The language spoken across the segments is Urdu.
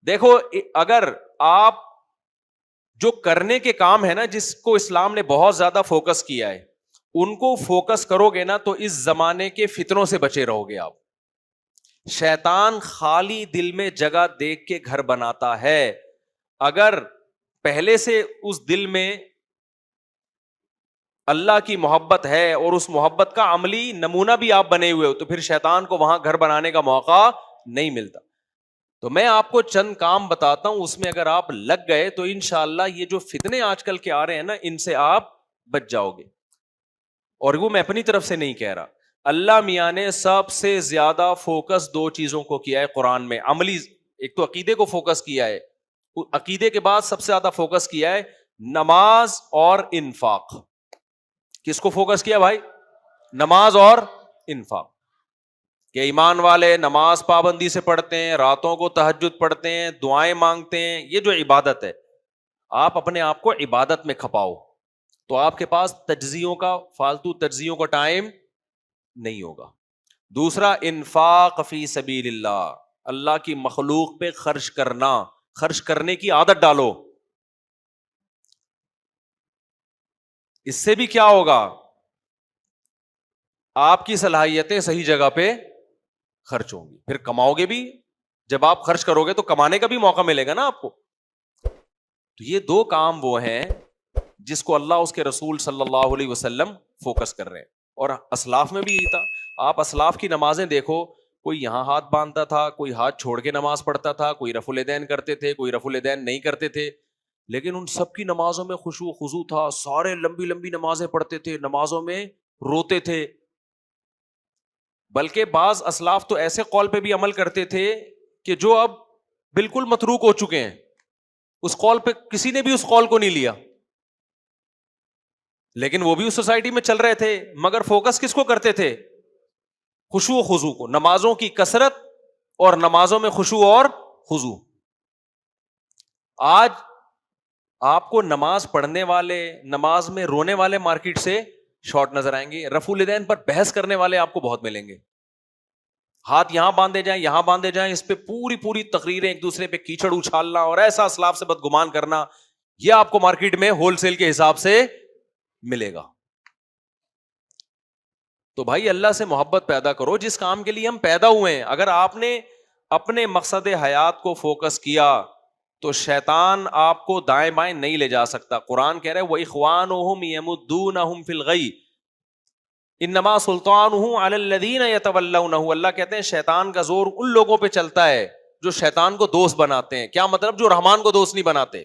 دیکھو اگر آپ جو کرنے کے کام ہے نا جس کو اسلام نے بہت زیادہ فوکس کیا ہے ان کو فوکس کرو گے نا تو اس زمانے کے فتنوں سے بچے رہو گے آپ. شیطان خالی دل میں جگہ دیکھ کے گھر بناتا ہے. اگر پہلے سے اس دل میں اللہ کی محبت ہے اور اس محبت کا عملی نمونہ بھی آپ بنے ہوئے ہو تو پھر شیطان کو وہاں گھر بنانے کا موقع نہیں ملتا. تو میں آپ کو چند کام بتاتا ہوں, اس میں اگر آپ لگ گئے تو انشاءاللہ یہ جو فتنے آج کل کے آ رہے ہیں نا ان سے آپ بچ جاؤ گے. اور وہ میں اپنی طرف سے نہیں کہہ رہا, اللہ میاں نے سب سے زیادہ فوکس دو چیزوں کو کیا ہے قرآن میں عملی. ایک تو عقیدے کو فوکس کیا ہے, عقیدے کے بعد سب سے زیادہ فوکس کیا ہے نماز اور انفاق. کس کو فوکس کیا بھائی؟ نماز اور انفاق. کہ ایمان والے نماز پابندی سے پڑھتے ہیں, راتوں کو تہجد پڑھتے ہیں, دعائیں مانگتے ہیں, یہ جو عبادت ہے آپ اپنے آپ کو عبادت میں کھپاؤ تو آپ کے پاس تجزیوں کا فالتو تجزیوں کا ٹائم نہیں ہوگا. دوسرا انفاق فی سبیل اللہ, اللہ کی مخلوق پہ خرچ کرنا, خرچ کرنے کی عادت ڈالو. اس سے بھی کیا ہوگا, آپ کی صلاحیتیں صحیح جگہ پہ خرچ ہوں گی, پھر کماؤ گے بھی. جب آپ خرچ کرو گے تو کمانے کا بھی موقع ملے گا نا آپ کو. تو یہ دو کام وہ ہیں جس کو اللہ اس کے رسول صلی اللہ علیہ وسلم فوکس کر رہے ہیں. اور اسلاف میں بھی یہی تھا. آپ اسلاف کی نمازیں دیکھو, کوئی یہاں ہاتھ باندھتا تھا, کوئی ہاتھ چھوڑ کے نماز پڑھتا تھا, کوئی رفع الیدین کرتے تھے, کوئی رفع الیدین نہیں کرتے تھے, لیکن ان سب کی نمازوں میں خشوع و خضوع تھا. سارے لمبی لمبی نمازیں پڑھتے تھے, نمازوں میں روتے تھے. بلکہ بعض اسلاف تو ایسے قول پہ بھی عمل کرتے تھے کہ جو اب بالکل متروک ہو چکے ہیں, اس قول پہ کسی نے بھی اس قول کو نہیں لیا, لیکن وہ بھی اس سوسائٹی میں چل رہے تھے. مگر فوکس کس کو کرتے تھے؟ خشوع و خضوع کو, نمازوں کی کثرت اور نمازوں میں خشوع اور خضوع. آج آپ کو نماز پڑھنے والے, نماز میں رونے والے مارکیٹ سے شارٹ نظر آئیں گے, رفع الیدین پر بحث کرنے والے آپ کو بہت ملیں گے. ہاتھ یہاں باندھے جائیں, یہاں باندھے جائیں, اس پہ پوری تقریریں, ایک دوسرے پہ کیچڑ اچھالنا اور ایسا اسلاف سے بدگمان کرنا, یہ آپ کو مارکیٹ میں ہول سیل کے حساب سے ملے گا. تو بھائی اللہ سے محبت پیدا کرو جس کام کے لیے ہم پیدا ہوئے ہیں. اگر آپ نے اپنے مقصد حیات کو فوکس کیا تو شیطان آپ کو دائیں بائیں نہیں لے جا سکتا. قرآن کہہ رہے وَإِخْوَانُهُمْ يَمُدُّونَهُمْ فِي الْغَيِّ انما سلطانه علی الذین یتولونہ. اللہ کہتے ہیں شیطان کا زور ان لوگوں پہ چلتا ہے جو شیطان کو دوست بناتے ہیں. کیا مطلب؟ جو رحمان کو دوست نہیں بناتے.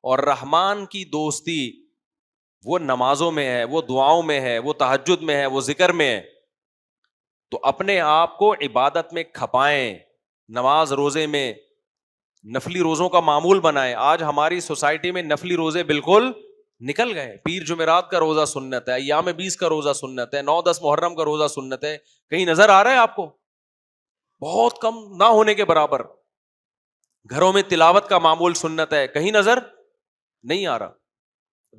اور رحمان کی دوستی وہ نمازوں میں ہے, وہ دعاؤں میں ہے, وہ تہجد میں ہے, وہ ذکر میں ہے. تو اپنے آپ کو عبادت میں کھپائیں, نماز روزے میں نفلی روزوں کا معمول بنائیں. آج ہماری سوسائٹی میں نفلی روزے بالکل نکل گئے. پیر جمعرات کا روزہ سنت ہے, ایام 20 کا روزہ سنت ہے, 9-10 محرم کا روزہ سنت ہے. کہیں نظر آ رہا ہے آپ کو؟ بہت کم, نہ ہونے کے برابر. گھروں میں تلاوت کا معمول سنت ہے, کہیں نظر نہیں آ رہا.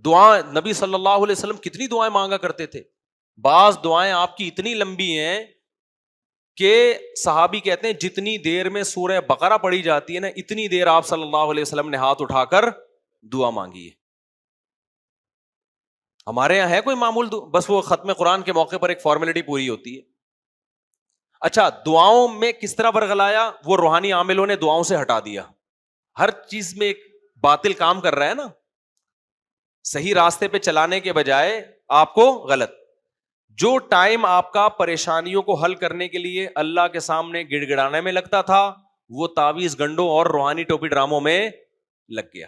دعا نبی صلی اللہ علیہ وسلم کتنی دعائیں مانگا کرتے تھے. بعض دعائیں آپ کی اتنی لمبی ہیں کہ صحابی کہتے ہیں جتنی دیر میں سورہ بقرہ پڑھی جاتی ہے نا اتنی دیر آپ صلی اللہ علیہ وسلم نے ہاتھ اٹھا کر دعا مانگی ہے. ہمارے یہاں ہے کوئی معمول؟ بس وہ ختم قرآن کے موقع پر ایک فارمیلٹی پوری ہوتی ہے. اچھا, دعاؤں میں کس طرح ورغلایا؟ وہ روحانی عاملوں نے دعاؤں سے ہٹا دیا. ہر چیز میں ایک باطل کام کر رہا ہے نا, صحیح راستے پہ چلانے کے بجائے آپ کو غلط. جو ٹائم آپ کا پریشانیوں کو حل کرنے کے لیے اللہ کے سامنے گڑ گڑانے میں لگتا تھا وہ تعویذ گنڈوں اور روحانی ٹوپی ڈراموں میں لگ گیا.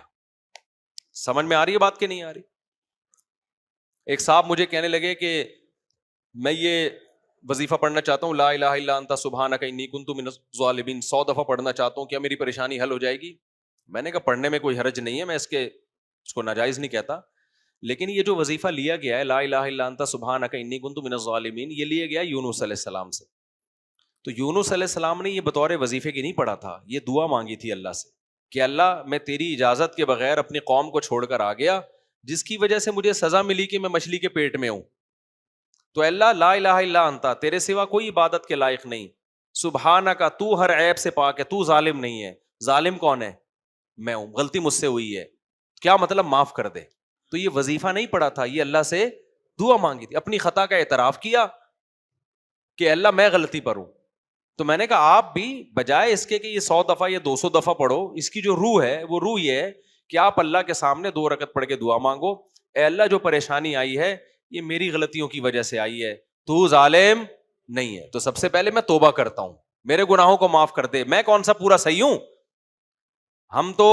سمجھ میں آ رہی ہے بات کہ نہیں آ رہی؟ ایک صاحب مجھے کہنے لگے کہ میں یہ وظیفہ پڑھنا چاہتا ہوں, لا الہ الا انت سبحانک انی کنت من الظالمین, 100 دفعہ پڑھنا چاہتا ہوں, کیا میری پریشانی حل ہو جائے گی؟ میں نے کہا پڑھنے میں کوئی حرج نہیں ہے, میں اس کو ناجائز نہیں کہتا, لیکن یہ جو وظیفہ لیا گیا ہے لا الہ الا انت سبحانک انی کنت من الظالمین, یہ لیا گیا یونس علیہ السلام سے. تو یونس علیہ السلام نے یہ بطور وظیفے کی نہیں پڑھا تھا, یہ دعا مانگی تھی اللہ سے کہ اللہ میں تیری اجازت کے بغیر اپنی قوم کو چھوڑ کر آ گیا جس کی وجہ سے مجھے سزا ملی کہ میں مچھلی کے پیٹ میں ہوں. تو اللہ لا الہ الا انت, تیرے سوا کوئی عبادت کے لائق نہیں, سبحانک تو ہر عیب سے پاک ہے, تو ظالم نہیں ہے, ظالم کون ہے؟ میں ہوں، غلطی مجھ سے ہوئی ہے، کیا مطلب معاف کر دے. تو یہ وظیفہ نہیں پڑھا تھا، یہ اللہ سے دعا مانگی تھی، اپنی خطا کا اعتراف کیا کہ اللہ میں غلطی پر ہوں. تو میں نے کہا آپ بھی بجائے اس کے کہ یہ 100 دفعہ یا 200 دفعہ پڑھو، اس کی جو روح ہے وہ روح یہ ہے کہ آپ اللہ کے سامنے 2 رکعت پڑھ کے دعا مانگو، اے اللہ جو پریشانی آئی ہے یہ میری غلطیوں کی وجہ سے آئی ہے، تو ظالم نہیں ہے. تو سب سے پہلے میں توبہ کرتا ہوں، میرے گناہوں کو معاف کر دے. میں کون سا پورا صحیح ہوں؟ ہم تو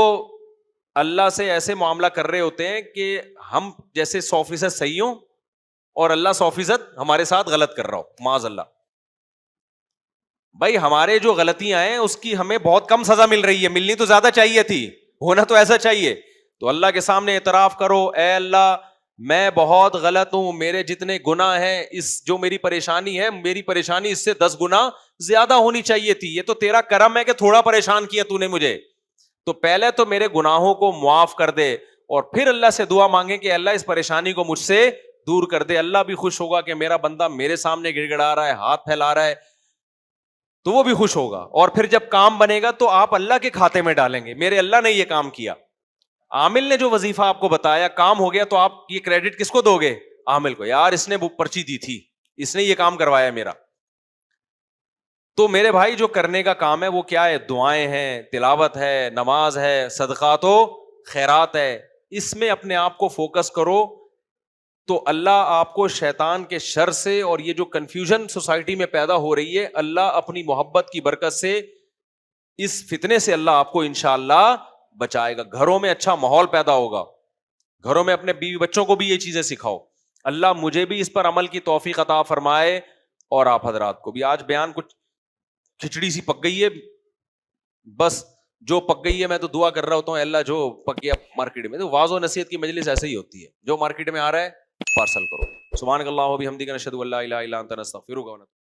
اللہ سے ایسے معاملہ کر رہے ہوتے ہیں کہ ہم جیسے 100% صحیح ہوں اور اللہ 100% ہمارے ساتھ غلط کر رہا ہو، معاذ اللہ. بھائی ہمارے جو غلطیاں ہیں اس کی ہمیں بہت کم سزا مل رہی ہے، ملنی تو زیادہ چاہیے تھی، ہونا تو ایسا چاہیے. تو اللہ کے سامنے اعتراف کرو، اے اللہ میں بہت غلط ہوں، میرے جتنے گناہ ہیں، اس جو میری پریشانی ہے، میری پریشانی اس سے 10 گنا زیادہ ہونی چاہیے تھی. یہ تو تیرا کرم ہے کہ تھوڑا پریشان کیا تو نے مجھے. تو پہلے تو میرے گناہوں کو معاف کر دے اور پھر اللہ سے دعا مانگے کہ اللہ اس پریشانی کو مجھ سے دور کر دے. اللہ بھی خوش ہوگا کہ میرا بندہ میرے سامنے گڑ گڑا رہا ہے، ہاتھ پھیلا رہا ہے، تو وہ بھی خوش ہوگا. اور پھر جب کام بنے گا تو آپ اللہ کے کھاتے میں ڈالیں گے، میرے اللہ نے یہ کام کیا. عامل نے جو وظیفہ آپ کو بتایا کام ہو گیا تو آپ یہ کریڈٹ کس کو دو گے؟ عامل کو، یار اس نے پرچی دی تھی، اس نے یہ کام کروایا میرا. تو میرے بھائی جو کرنے کا کام ہے وہ کیا ہے؟ دعائیں ہیں، تلاوت ہے، نماز ہے، صدقات و خیرات ہے. اس میں اپنے آپ کو فوکس کرو تو اللہ آپ کو شیطان کے شر سے اور یہ جو کنفیوژن سوسائٹی میں پیدا ہو رہی ہے، اللہ اپنی محبت کی برکت سے اس فتنے سے اللہ آپ کو انشاءاللہ بچائے گا. گھروں میں اچھا ماحول پیدا ہوگا، گھروں میں اپنے بیوی بچوں کو بھی یہ چیزیں سکھاؤ. اللہ مجھے بھی اس پر عمل کی توفیق عطا فرمائے اور آپ حضرات کو بھی. آج بیان کچھ کھچڑی سی پک گئی ہے، بس جو پک گئی ہے میں تو دعا کر رہا ہوتا ہوں اللہ جو پک گیا مارکیٹ میں. تو واعظ و نصیحت کی مجلس ایسے ہی ہوتی ہے، جو مارکیٹ میں آ رہا ہے پارسل کرو. سبحانک اللہم و بحمدک، نشہد ان لا الہ الا انت، نستغفرک و نتوب